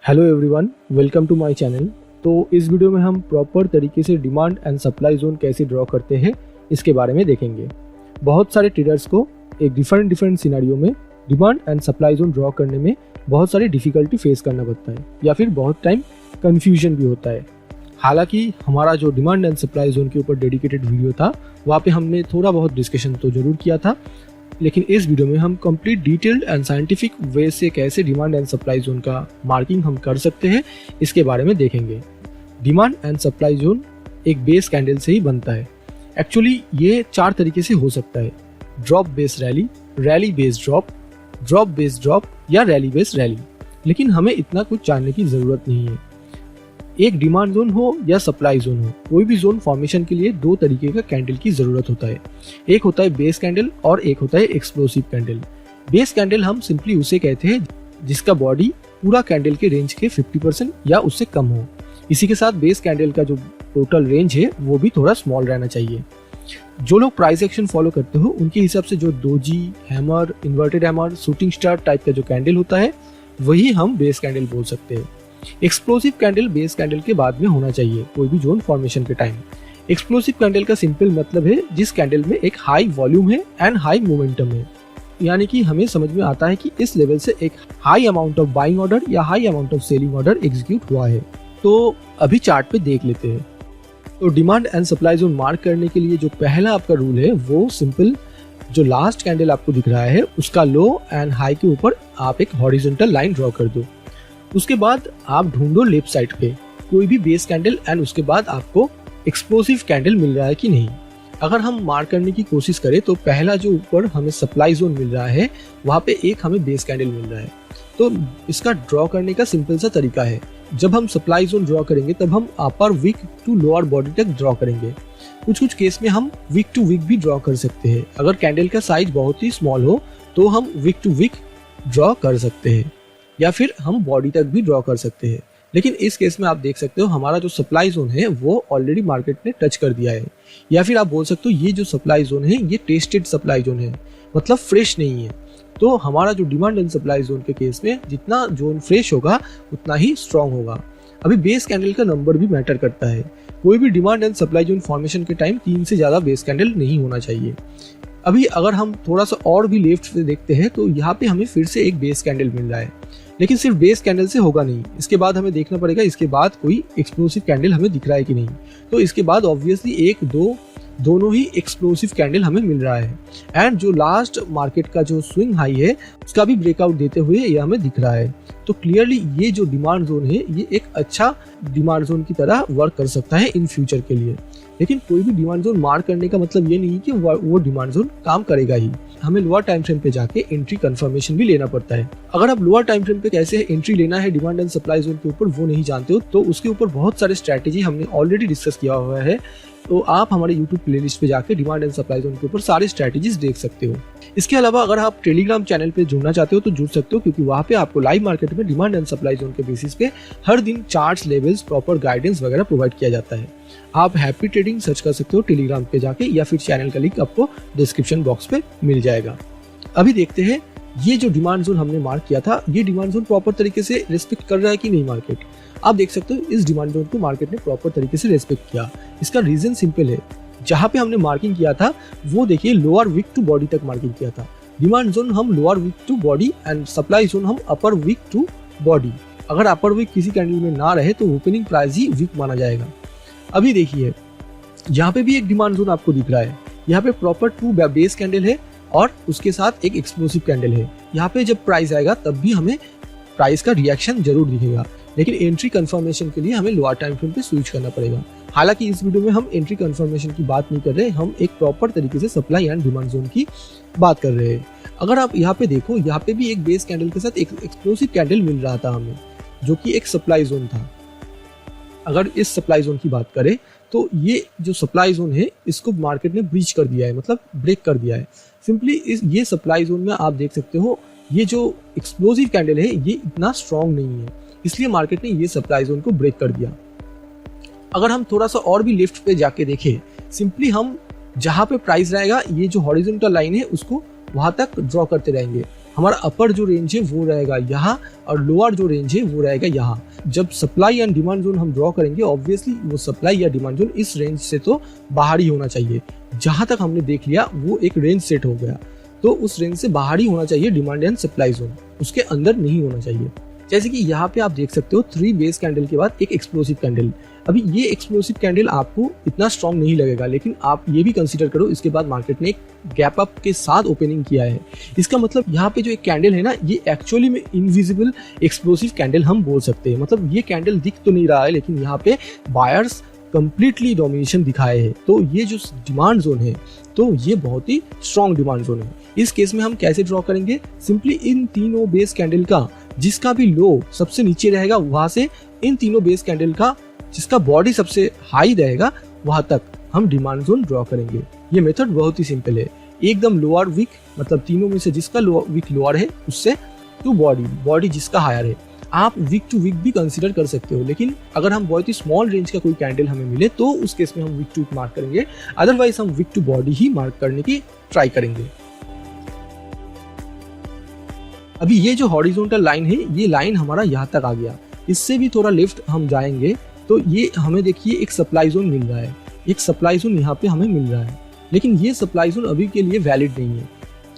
Hello everyone, welcome to my channel. तो इस video में हम प्रॉपर तरीके से डिमांड एंड सप्लाई जोन कैसे ड्रॉ करते हैं इसके बारे में देखेंगे। बहुत सारे ट्रेडर्स को एक डिफरेंट सिनेरियो में demand and supply zone draw करने में बहुत सारी डिफिकल्टी फेस करना पड़ता है या फिर बहुत टाइम कन्फ्यूजन भी होता है। हालांकि हमारा जो डिमांड एंड सप्लाई जोन के ऊपर डेडिकेटेड वीडियो था वहाँ पे हमने थोड़ा बहुत डिस्कशन तो जरूर किया था, लेकिन इस वीडियो में हम complete detailed and scientific way से कैसे डिमांड एंड सप्लाई जोन का मार्किंग हम कर सकते हैं इसके बारे में देखेंगे। डिमांड एंड सप्लाई जोन एक बेस कैंडल से ही बनता है। एक्चुअली ये 4 तरीके से हो सकता है: drop base rally, rally base drop, drop base drop या रैली बेस रैली। लेकिन हमें इतना कुछ जानने की जरूरत नहीं है। एक डिमांड जोन हो या सप्लाई जोन हो, कोई भी जोन फॉर्मेशन के लिए 2 तरीके का कैंडल की जरूरत होता है। एक होता है बेस कैंडल और एक होता है एक्सप्लोसिव कैंडल। बेस कैंडल हम सिंपली उसे कहते हैं जिसका बॉडी पूरा कैंडल के रेंज के 50% या उससे कम हो। इसी के साथ बेस कैंडल का जो टोटल रेंज है वो भी थोड़ा स्मॉल रहना चाहिए। जो लोग प्राइस एक्शन फॉलो करते हो उनके हिसाब से जो doji, hammer, inverted hammer, shooting star type का जो कैंडल होता है वही हम बेस कैंडल बोल सकते हैं। एक्सप्लोसिव कैंडल बेस कैंडल के बाद में होना चाहिए कोई भी जोन फॉर्मेशन के टाइम। एक्सप्लोसिव कैंडल का सिंपल मतलब है जिस कैंडल में एक हाई वॉल्यूम है एंड हाई मोमेंटम है, यानी कि हमें समझ में आता है कि इस लेवल से एक high amount of buying order या high amount of selling order execute हुआ है। तो अभी चार्ट पे देख लेते हैं। तो demand and supply zone mark करने के लिए जो पहला आपका रूल है वो सिंपल, जो लास्ट कैंडल आपको दिख रहा है उसका लो एंड हाई के ऊपर आप एक हॉरिजॉन्टल लाइन ड्रॉ कर दो। उसके बाद आप ढूंढो लेफ्ट साइड पे कोई भी बेस कैंडल एंड उसके बाद आपको एक्सप्लोसिव कैंडल मिल रहा है कि नहीं। अगर हम मार्क करने की कोशिश करें तो पहला जो ऊपर हमें सप्लाई जोन मिल रहा है वहाँ पे एक हमें बेस कैंडल मिल रहा है। तो इसका ड्रॉ करने का सिंपल सा तरीका है, जब हम सप्लाई जोन ड्रॉ करेंगे तब हम upper Wick to lower body तक ड्रॉ करेंगे। कुछ केस में हम विक टू विक भी ड्रॉ कर सकते हैं। अगर कैंडल का साइज बहुत ही स्मॉल हो तो हम विक टू विक ड्रॉ कर सकते हैं या फिर हम बॉडी तक भी ड्रॉ कर सकते हैं। लेकिन इस केस में आप देख सकते हो हमारा जो सप्लाई जोन है वो ऑलरेडी मार्केट ने टच कर दिया है, या फिर आप बोल सकते हो ये जो सप्लाई जोन है ये टेस्टेड सप्लाई जोन है, मतलब फ्रेश नहीं है। तो हमारा जो डिमांड एंड सप्लाई जोन के केस में जितना जोन फ्रेश होगा उतना ही स्ट्रांग होगा। अभी बेस कैंडल का नंबर भी मैटर करता है। कोई भी demand and supply zone formation के टाइम 3 से ज्यादा बेस कैंडल नहीं होना चाहिए। अभी अगर हम थोड़ा सा और भी लेफ्ट से देखते हैं तो यहाँ पे हमें फिर से एक बेस कैंडल मिल रहा है, लेकिन सिर्फ बेस कैंडल से होगा नहीं। इसके बाद हमें देखना पड़ेगा इसके बाद कोई एक्सप्लोसिव कैंडल हमें दिख रहा है कि नहीं। तो इसके बाद ऑब्वियसली 1, 2 दोनों ही एक्सप्लोसिव कैंडल हमें मिल रहा है एंड जो लास्ट मार्केट का जो स्विंग हाई है उसका भी ब्रेकआउट देते हुए ये हमें दिख रहा है। तो क्लियरली ये जो डिमांड जोन है ये एक अच्छा डिमांड जोन की तरह वर्क कर सकता है इन फ्यूचर के लिए। लेकिन कोई भी डिमांड जोन मार्क करने का मतलब ये नहीं कि वो डिमांड जोन काम करेगा ही। हमें लोअर टाइम फ्रेम पे जाके एंट्री कंफर्मेशन भी लेना पड़ता है। अगर आप लोअर टाइम फ्रेम पे कैसे एंट्री लेना है डिमांड एंड सप्लाई जोन के ऊपर वो नहीं जानते हो तो उसके ऊपर बहुत सारे स्ट्रैटेजी हमने ऑलरेडी डिस्कस किया हुआ है। तो आप हमारे YouTube प्लेलिस्ट पे जाके डिमांड एंड सप्लाई जोन के ऊपर सारे स्ट्रैटेजीज देख सकते हो। इसके अलावा अगर आप टेलीग्राम चैनल पे जुड़ना चाहते हो तो जुड़ सकते हो, क्योंकि वहाँ पे आपको लाइव मार्केट में डिमांड एंड सप्लाई जोन के बेसिस पे हर दिन चार्ट्स, लेवल्स, प्रॉपर गाइडेंस वगैरह प्रोवाइड किया जाता है। आप हैप्पी ट्रेडिंग सर्च कर सकते हो टेलीग्राम पे जाके, या फिर चैनल का लिंक आपको डिस्क्रिप्शन बॉक्स पे मिल जाएगा। अभी देखते हैं ये जो डिमांड जोन हमने मार्क किया था ये डिमांड जोन प्रॉपर तरीके से रिस्पेक्ट कर रहा है कि नहीं मार्केट। आप देख सकते हो इस डिमांड जोन को मार्केट ने प्रॉपर तरीके से रिस्पेक्ट किया। इसका रीजन सिंपल है, जहां पे हमने मार्किंग किया था वो देखिए लोअर विक टू बॉडी तक मार्किंग किया था। डिमांड जोन हम lower wick to body and supply zone हम अपर विक टू बॉडी। अगर अपर विक किसी कैंडल में ना रहे तो ओपनिंग प्राइस ही विक माना जाएगा। अभी देखिए यहाँ पे भी एक डिमांड जोन आपको दिख रहा है। यहाँ पे प्रॉपर 2 बेस कैंडल है और उसके साथ एक एक्सप्लोसिव कैंडल है। यहाँ पे जब प्राइस आएगा तब भी हमें प्राइस का रिएक्शन जरूर दिखेगा, लेकिन एंट्री कंफर्मेशन के लिए हमें लोअर टाइम फ्रेम पे स्विच करना पड़ेगा। हालांकि इस वीडियो में हम एंट्री कंफर्मेशन की बात नहीं कर रहे, हम एक प्रॉपर तरीके से सप्लाई एंड डिमांड जोन की बात कर रहे हैं। अगर आप यहाँ पे देखो यहाँ पे भी एक बेस कैंडल के साथ एक एक्सप्लोसिव कैंडल मिल रहा था हमें, जो कि एक सप्लाई जोन था। अगर इस सप्लाई जोन की बात करें तो ये जो सप्लाई जोन है इसको मार्केट ने ब्रीच कर दिया है, मतलब ब्रेक कर दिया है। सिंपली ये सप्लाई जोन में आप देख सकते हो ये जो एक्सप्लोसिव कैंडल है ये इतना स्ट्रॉन्ग नहीं है, इसलिए मार्केट ने ये सप्लाई जोन को ब्रेक कर दिया। अगर हम थोड़ा सा और भी लेफ्ट पे जाके देखें, सिंपली हम जहां पे प्राइस रहेगा ये जो हॉरिजॉन्टल लाइन है उसको वहां तक ड्रॉ करते रहेंगे। हमारा अपर जो रेंज है वो रहेगा यहाँ और लोअर जो रेंज है वो रहेगा यहाँ। जब सप्लाई एंड डिमांड जोन हम ड्रॉ करेंगे ऑब्वियसली वो सप्लाई या डिमांड जोन इस रेंज से तो बाहर ही होना चाहिए। जहां तक हमने देख लिया वो एक रेंज सेट हो गया, तो उस रेंज से बाहर ही होना चाहिए डिमांड एंड सप्लाई जोन, उसके अंदर नहीं होना चाहिए। जैसे कि यहाँ पे आप देख सकते हो 3 बेस कैंडल के बाद एक एक्सप्लोसिव कैंडल। अभी ये एक्सप्लोसिव कैंडल आपको इतना स्ट्रॉन्ग नहीं लगेगा, लेकिन आप ये भी कंसीडर करो इसके बाद मार्केट ने एक गैप अप के साथ ओपनिंग किया है। इसका मतलब यहाँ पे जो एक कैंडल है ना, ये एक्चुअली में इनविजिबल एक्सप्लोसिव कैंडल हम बोल सकते हैं। मतलब ये कैंडल दिख तो नहीं रहा है, लेकिन यहाँ पे बायर्स कंप्लीटली डोमिनेशन दिखाए है। तो ये जो डिमांड जोन है तो ये बहुत ही स्ट्रॉन्ग डिमांड जोन है। इस केस में हम कैसे ड्रॉ करेंगे, सिंपली इन तीनों बेस कैंडल का जिसका भी लो सबसे नीचे रहेगा वहां से इन तीनों बेस कैंडल का जिसका बॉडी सबसे हाई रहेगा वहां तक हम डिमांड जोन ड्रॉ करेंगे। ये मेथड बहुत ही सिंपल है, एकदम लोअर वीक, मतलब तीनों में से जिसका वीक लोअर है उससे टू बॉडी जिसका हायर है। आप वीक टू वीक भी कंसीडर कर सकते हो, लेकिन अगर हम बहुत ही स्मॉल रेंज का कोई कैंडल हमें मिले तो उस केस में हम वीक टू वीक मार्क करेंगे, अदरवाइज हम वीक टू बॉडी ही मार्क करने की ट्राई करेंगे। अभी ये जो हॉरिजॉन्टल लाइन है ये लाइन हमारा यहाँ तक आ गया, इससे भी थोड़ा लेफ्ट हम जाएंगे तो ये हमें देखिए एक सप्लाई जोन मिल रहा है, एक सप्लाई जोन यहाँ पे हमें मिल रहा है। लेकिन ये सप्लाई जोन अभी के लिए वैलिड नहीं है,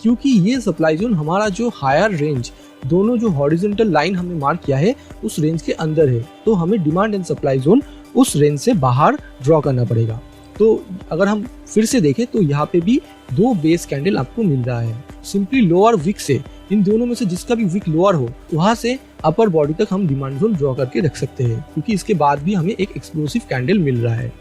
क्योंकि ये सप्लाई जोन हमारा जो हायर रेंज दोनों जो हॉरिजॉन्टल लाइन हमने मार्क किया है उस रेंज के अंदर है। तो हमें डिमांड एंड सप्लाई जोन उस रेंज से बाहर ड्रॉ करना पड़ेगा। तो अगर हम फिर से देखें तो यहाँ पे भी 2 बेस कैंडल आपको मिल रहा है। सिंपली लोअर विक से इन दोनों में से जिसका भी विक लोअर हो वहां से अपर बॉडी तक हम डिमांड जोन ड्रॉ करके रख सकते हैं, क्योंकि इसके बाद भी हमें एक एक्सप्लोसिव कैंडल मिल रहा है।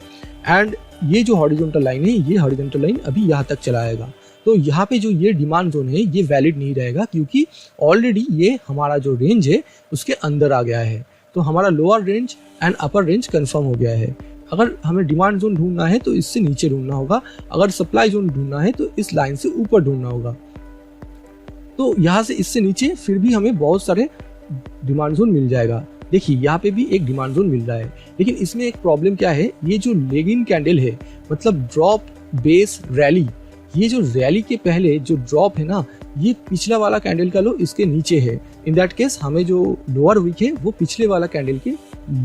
एंड ये जो हॉरिजॉन्टल लाइन है ये हॉरिजॉन्टल लाइन अभी यहाँ तक चला आएगा। तो यहाँ पे जो ये डिमांड जोन है ये वैलिड नहीं रहेगा, क्योंकि ऑलरेडी ये हमारा जो रेंज है उसके अंदर आ गया है। तो हमारा lower range and upper range confirm हो गया है। अगर हमें डिमांड जोन ढूंढना है तो इससे नीचे ढूंढना होगा, अगर सप्लाई जोन ढूंढना है तो इस लाइन से ऊपर ढूंढना होगा। तो यहाँ से इससे नीचे फिर भी हमें बहुत सारे डिमांड जोन मिल जाएगा। देखिए यहाँ पे भी एक डिमांड जोन मिल रहा है, लेकिन इसमें एक प्रॉब्लम क्या है, ये जो लेगिंग कैंडल है मतलब ड्रॉप बेस रैली, ये जो रैली के पहले जो ड्रॉप है ना ये पिछला वाला कैंडल का लो इसके नीचे है। इन दैट केस हमें जो लोअर वीक है वो पिछले वाला कैंडल के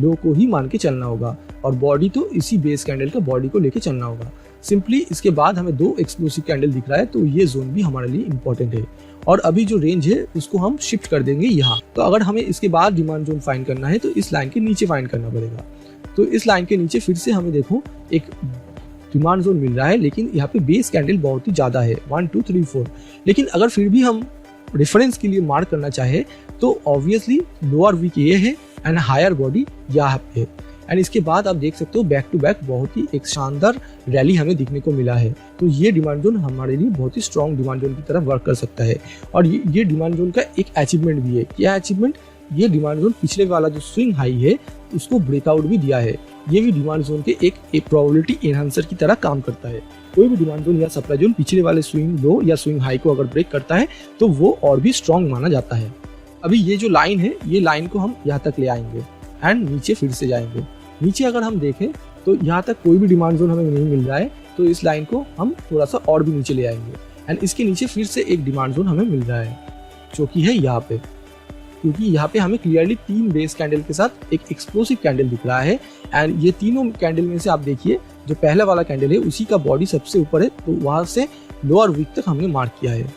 लो को ही मान के चलना होगा, और बॉडी तो इसी बेस कैंडल का बॉडी को लेके चलना होगा। सिंपली इसके बाद हमें 2 एक्सप्लोसिव कैंडल दिख रहा है, तो ये जोन भी हमारे लिए इंपॉर्टेंट है। और अभी जो रेंज है उसको हम शिफ्ट कर देंगे यहाँ। तो अगर हमें इसके बाद डिमांड जोन फाइंड करना है तो इस लाइन के नीचे फाइंड करना पड़ेगा। तो इस लाइन के नीचे फिर से हमें देखो एक डिमांड जोन मिल रहा है, लेकिन यहाँ पे बेस कैंडल बहुत ही ज्यादा है 1 2 3 4। लेकिन अगर फिर भी हम रेफरेंस के लिए मार्क करना चाहे तो ऑब्वियसली लोअर वीक ये है एंड हायर बॉडी यहाँ पे है। एंड इसके बाद आप देख सकते हो बैक टू बैक बहुत ही एक शानदार रैली हमें दिखने को मिला है। तो ये डिमांड जोन हमारे लिए बहुत ही स्ट्रॉन्ग डिमांड जोन की तरह वर्क कर सकता है। और ये डिमांड जोन का एक अचीवमेंट भी है। क्या अचीवमेंट, ये डिमांड जोन पिछले वाला जो स्विंग हाई है उसको ब्रेकआउट भी दिया है। ये भी डिमांड जोन के एक प्रोबेबिलिटी एनहांसर की तरह काम करता है। कोई भी डिमांड जोन या सप्लाई जोन पिछले वाले स्विंग लो या स्विंग हाई को अगर ब्रेक करता है तो वो और भी स्ट्रॉन्ग माना जाता है। अभी ये जो लाइन है ये लाइन को हम यहाँ तक ले आएंगे एंड नीचे फिर से जाएंगे। नीचे अगर हम देखें तो यहाँ तक कोई भी डिमांड जोन हमें नहीं मिल रहा है, तो इस लाइन को हम थोड़ा सा और भी नीचे ले आएंगे एंड इसके नीचे फिर से एक डिमांड जोन हमें मिल रहा है जो कि है यहाँ पे, क्योंकि यहाँ पे हमें क्लियरली 3 बेस कैंडल के साथ एक एक्सप्लोसिव कैंडल दिख रहा है। एंड ये तीनों कैंडल में से आप देखिए जो पहला वाला कैंडल है उसी का बॉडी सबसे ऊपर है, तो वहां से लोअर वीक तक हमने मार्क किया है।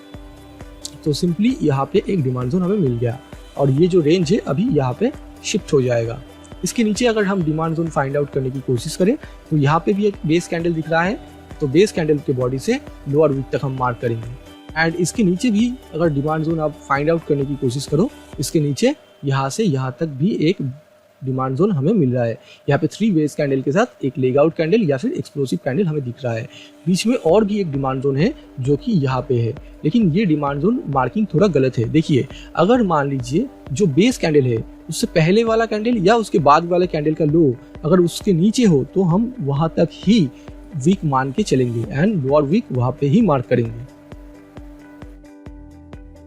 तो सिंपली यहाँ पे एक डिमांड जोन हमें मिल गया और ये जो रेंज है अभी यहाँ पे शिफ्ट हो जाएगा। इसके नीचे अगर हम डिमांड जोन फाइंड आउट करने की कोशिश करें तो यहाँ पे भी एक बेस कैंडल दिख रहा है, तो बेस कैंडल के बॉडी से लोअर वीक तक हम मार्क करेंगे। एंड इसके नीचे भी अगर डिमांड जोन आप फाइंड आउट करने की कोशिश करो, इसके नीचे यहाँ से यहाँ तक भी एक डिमांड जोन हमें मिल रहा है। यहाँ पे 3 बेस कैंडल के साथ एक लेग आउट कैंडल या फिर एक्सप्लोसिव कैंडल हमें दिख रहा है। बीच में और भी एक डिमांड जोन है जो कि यहाँ पे है, लेकिन ये डिमांड जोन मार्किंग थोड़ा गलत है। देखिए अगर मान लीजिए जो बेस कैंडल है उससे पहले वाला कैंडल या उसके बाद वाले कैंडल का लो अगर उसके नीचे हो तो हम वहां तक ही वीक मान के चलेंगे एंड लोअर वीक वहां पे ही मार्क करेंगे।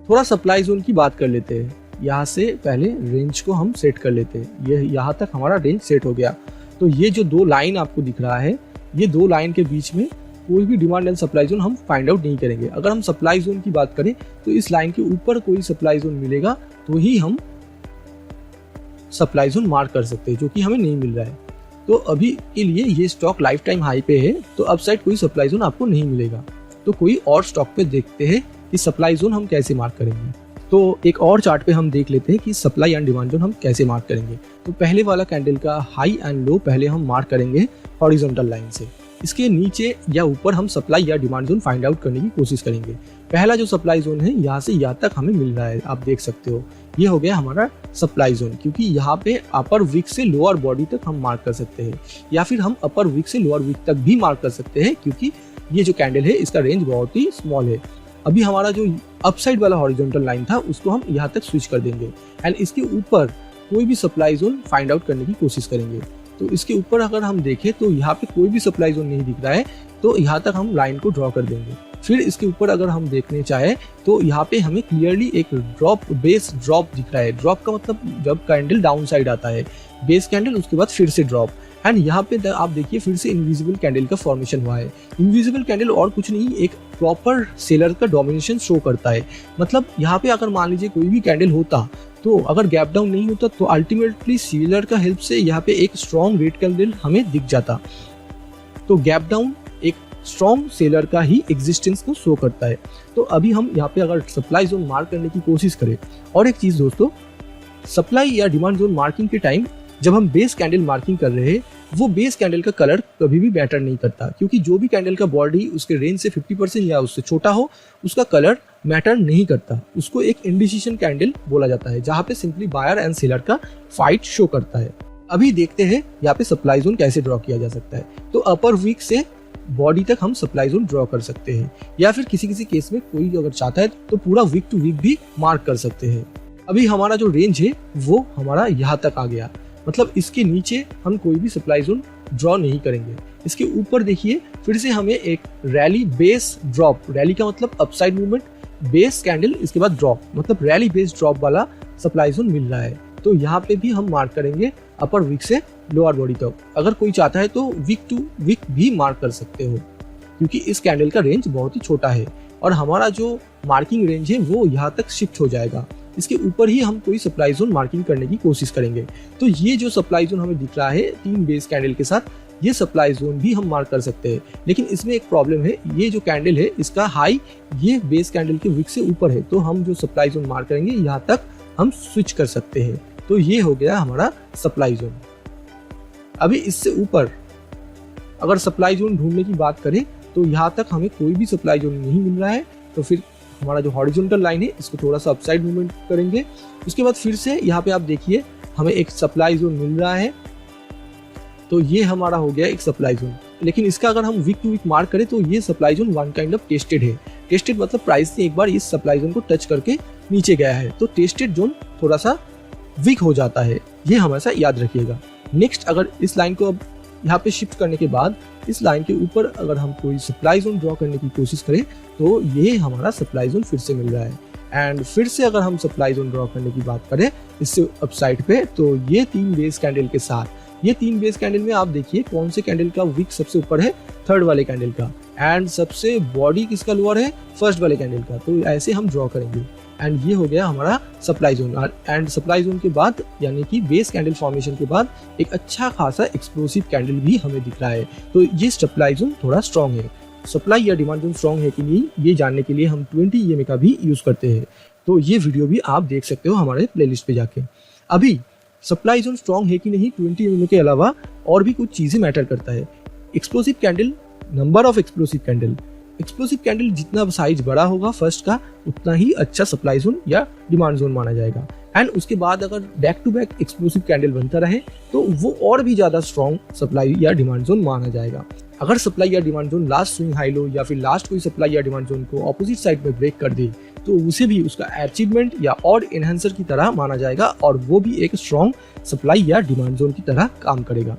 थोड़ा सप्लाई जोन की बात कर लेते हैं। यहाँ से पहले रेंज को हम सेट कर लेते हैं। ये यहाँ तक हमारा रेंज सेट हो गया। तो ये जो 2 लाइन आपको दिख रहा है, ये 2 लाइन के बीच में कोई भी डिमांड एंड सप्लाई जोन हम फाइंड आउट नहीं करेंगे। अगर हम सप्लाई जोन की बात करें तो इस लाइन के ऊपर कोई सप्लाई जोन मिलेगा तो ही हम सप्लाई जोन मार्क कर सकते हैं, जो कि हमें नहीं मिल रहा है। तो अभी के लिए ये स्टॉक लाइफ टाइम हाई पे है, तो अपसाइड कोई सप्लाई जोन आपको नहीं मिलेगा। तो कोई और स्टॉक पे देखते हैं कि सप्लाई जोन हम कैसे मार्क करेंगे। तो एक और चार्ट पे हम देख लेते हैं कि सप्लाई एंड डिमांड जोन हम कैसे मार्क करेंगे। तो पहले वाला कैंडल का हाई एंड लो पहले हम मार्क करेंगे हॉरिजॉन्टल लाइन से। इसके नीचे या ऊपर हम सप्लाई या डिमांड जोन फाइंड आउट करने की कोशिश करेंगे। पहला जो सप्लाई जोन है यहाँ से यहाँ तक हमें मिल रहा है, आप देख सकते हो ये हो गया हमारा सप्लाई जोन, क्योंकि यहाँ पे अपर विक से लोअर बॉडी तक हम मार्क कर सकते हैं, या फिर हम अपर विक से लोअर विक तक भी मार्क कर सकते हैं, क्योंकि ये जो कैंडल है इसका रेंज बहुत ही स्मॉल है। अभी हमारा जो अपसाइड वाला हॉरिजॉन्टल लाइन था उसको हम यहाँ तक स्विच कर देंगे एंड इसके ऊपर कोई भी सप्लाई जोन फाइंड आउट करने की कोशिश करेंगे। तो इसके ऊपर अगर हम देखें तो यहाँ पे कोई भी सप्लाई जोन नहीं दिख रहा है, तो यहाँ तक हम लाइन को ड्रॉ कर देंगे। फिर इसके ऊपर अगर हम देखने चाहे तो यहाँ पे हमें क्लियरली एक ड्रॉप, बेस ड्रॉप दिख रहा है। ड्रॉप का मतलब जब कैंडल डाउन साइड आता है, बेस कैंडल उसके बाद फिर से ड्रॉप, एंड यहाँ पे आप देखिए फिर से इनविजिबल कैंडल का फॉर्मेशन हुआ है। इनविजिबल कैंडल और कुछ नहीं, एक प्रॉपर सेलर का डोमिनेशन शो करता है। मतलब यहाँ पे अगर मान लीजिए कोई भी कैंडल होता तो अगर गैप डाउन नहीं होता तो अल्टीमेटली सेलर का हेल्प से यहाँ पे एक स्ट्रॉन्ग रेड कैंडल हमें दिख जाता। तो गैप डाउन एक स्ट्रॉन्ग सेलर का ही एग्जिस्टेंस को शो करता है। तो अभी हम यहाँ पे अगर सप्लाई जोन मार्क करने की कोशिश करें, और एक चीज दोस्तों, सप्लाई या डिमांड जोन मार्किंग के टाइम जब हम बेस कैंडल मार्किंग कर रहे हैं, वो बेस कैंडल का कलर कभी भी मैटर नहीं करता, क्योंकि जो भी कैंडल का बॉडी उसके रेंज से 50% या उससे छोटा हो उसका कलर मैटर नहीं करता। उसको एक इंडिसीजन कैंडल बोला जाता है, जहाँ पे सिंपली बायर एंड सेलर का फाइट शो करता है। अभी देखते हैं यहाँ पे सप्लाई जोन कैसे ड्रॉ किया जा सकता है। तो अपर वीक से बॉडी तक हम सप्लाई जोन ड्रॉ कर सकते हैं, या फिर किसी किसी केस में कोई अगर चाहता है तो पूरा वीक टू वीक भी मार्क कर सकते हैं। अभी हमारा जो रेंज है वो हमारा यहाँ तक आ गया, मतलब इसके नीचे हम कोई भी सप्लाई जोन ड्रॉ नहीं करेंगे। इसके ऊपर देखिए फिर से हमें एक रैली बेस ड्रॉप, रैली का मतलब अपसाइड मूवमेंट, बेस कैंडल इसके बाद ड्रॉप, मतलब रैली बेस ड्रॉप वाला सप्लाई जोन मिल रहा है। तो यहाँ पे भी हम मार्क करेंगे अपर वीक से लोअर बॉडी तक। अगर कोई चाहता है तो वीक टू वीक भी मार्क कर सकते हो, क्योंकि इस कैंडल का रेंज बहुत ही छोटा है और हमारा जो मार्किंग रेंज है वो यहाँ तक शिफ्ट हो जाएगा। इसके ऊपर ही हम कोई सप्लाई जोन मार्किंग करने की कोशिश करेंगे। तो ये जो सप्लाई जोन हमें दिख रहा है 3 बेस कैंडल के साथ, ये सप्लाई जोन भी हम मार्क कर सकते हैं। लेकिन इसमें एक प्रॉब्लम है, ये जो कैंडल है इसका हाई ये बेस कैंडल के विक से ऊपर है, तो हम जो सप्लाई जोन मार्क करेंगे यहाँ तक हम स्विच कर सकते हैं। तो ये हो गया हमारा सप्लाई जोन। अभी इससे ऊपर अगर सप्लाई जोन ढूंढने की बात करें तो यहाँ तक हमें कोई भी सप्लाई जोन नहीं मिल रहा है। तो फिर हमारा जो हॉरिजॉन्टल लाइन है इसको थोड़ा सा अपसाइड मूवमेंट करेंगे। उसके बाद फिर से यहाँ पे आप देखिए हमें एक सप्लाई जोन मिल रहा है, तो ये हमारा हो गया एक सप्लाई जोन। लेकिन इसका अगर हम वीक टू वीक मार्क करें तो ये supply zone one kind of tested है। टेस्टेड मतलब प्राइस ने एक बार इस सप्लाई जोन को टच करके नीचे गया है, तो टेस्टेड जोन थोड़ा सा वीक हो जाता है, ये हमेशा याद रखिएगा। नेक्स्ट अगर इस लाइन को अब यहाँ पे शिफ्ट करने के बाद इस लाइन के ऊपर अगर हम कोई सप्लाई जोन ड्रॉ करने की कोशिश करें तो ये हमारा सप्लाई जोन फिर से मिल रहा है। एंड फिर से अगर हम सप्लाई जोन ड्रॉ करने की बात करें इससे अपसाइड पे, तो ये 3 बेस कैंडल के साथ, ये 3 बेस कैंडल में आप देखिए कौन से कैंडल का वीक सबसे ऊपर है, थर्ड वाले कैंडल का, एंड सबसे बॉडी किसका लोअर है, फर्स्ट वाले कैंडल का। तो ऐसे हम ड्रॉ करेंगे एंड ये हो गया हमारा supply zone. And supply zone के बाद यानी कि बेस कैंडल फॉर्मेशन के बाद एक अच्छा खासा एक्सप्लोसिव कैंडल भी हमें दिख रहा है। तो ये सप्लाई जोन थोड़ा स्ट्रॉन्ग है। सप्लाई या डिमांड जोन स्ट्रॉन्ग है कि नहीं ये जानने के लिए हम 20 EMA का भी यूज करते हैं। तो ये वीडियो भी आप देख सकते हो हमारे प्लेलिस्ट पे जाके। अभी सप्लाई जोन स्ट्रॉन्ग है कि नहीं 20 EMA के अलावा और भी कुछ चीजें मैटर करता है। Explosive candle, number of explosive candle. Explosive candle जितना साइज बड़ा होगा फर्स्ट का उतना ही अच्छा सप्लाई जोन या डिमांड जोन माना जाएगा। एंड उसके बाद अगर back to back explosive candle बनता रहे तो वो और भी ज्यादा स्ट्रॉन्ग सप्लाई या डिमांड जोन माना जाएगा। अगर सप्लाई या demand zone last swing high low या फिर लास्ट कोई सप्लाई या डिमांड जोन को ऑपोजिट साइड में ब्रेक कर दे तो उसे भी उसका अचीवमेंट या ऑड एनहांसर की तरह माना जाएगा और वो भी एक स्ट्रॉन्ग सप्लाई या डिमांड जोन की तरह काम करेगा।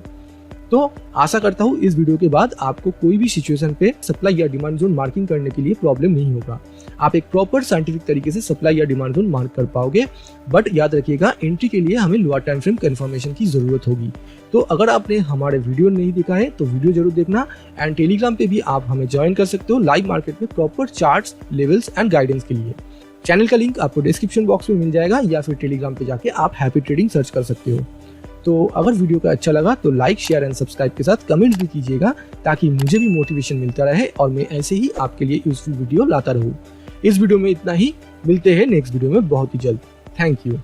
तो आशा करता हूँ इस वीडियो के बाद आपको कोई भी सिचुएशन पे सप्लाई या डिमांड जोन मार्किंग करने के लिए प्रॉब्लम नहीं होगा। आप एक प्रॉपर साइंटिफिक तरीके से सप्लाई या डिमांड जोन मार्क कर पाओगे। बट याद रखिएगा, एंट्री के लिए हमें लोअर टाइम फ्रेम कंफर्मेशन की जरूरत होगी। तो अगर आपने हमारे वीडियो नहीं देखा है तो वीडियो जरूर देखना, एंड टेलीग्राम पे भी आप हमें ज्वाइन कर सकते हो लाइव मार्केट में proper charts, levels and guidance के लिए। चैनल का लिंक आपको डिस्क्रिप्शन बॉक्स में मिल जाएगा, या फिर टेलीग्राम पे जाके आप हैप्पी ट्रेडिंग सर्च कर सकते हो। तो अगर वीडियो का अच्छा लगा तो लाइक, शेयर एंड सब्सक्राइब के साथ कमेंट भी कीजिएगा, ताकि मुझे भी मोटिवेशन मिलता रहे और मैं ऐसे ही आपके लिए यूजफुल वीडियो लाता रहूं। इस वीडियो में इतना ही, मिलते हैं नेक्स्ट वीडियो में बहुत ही जल्द। Thank you.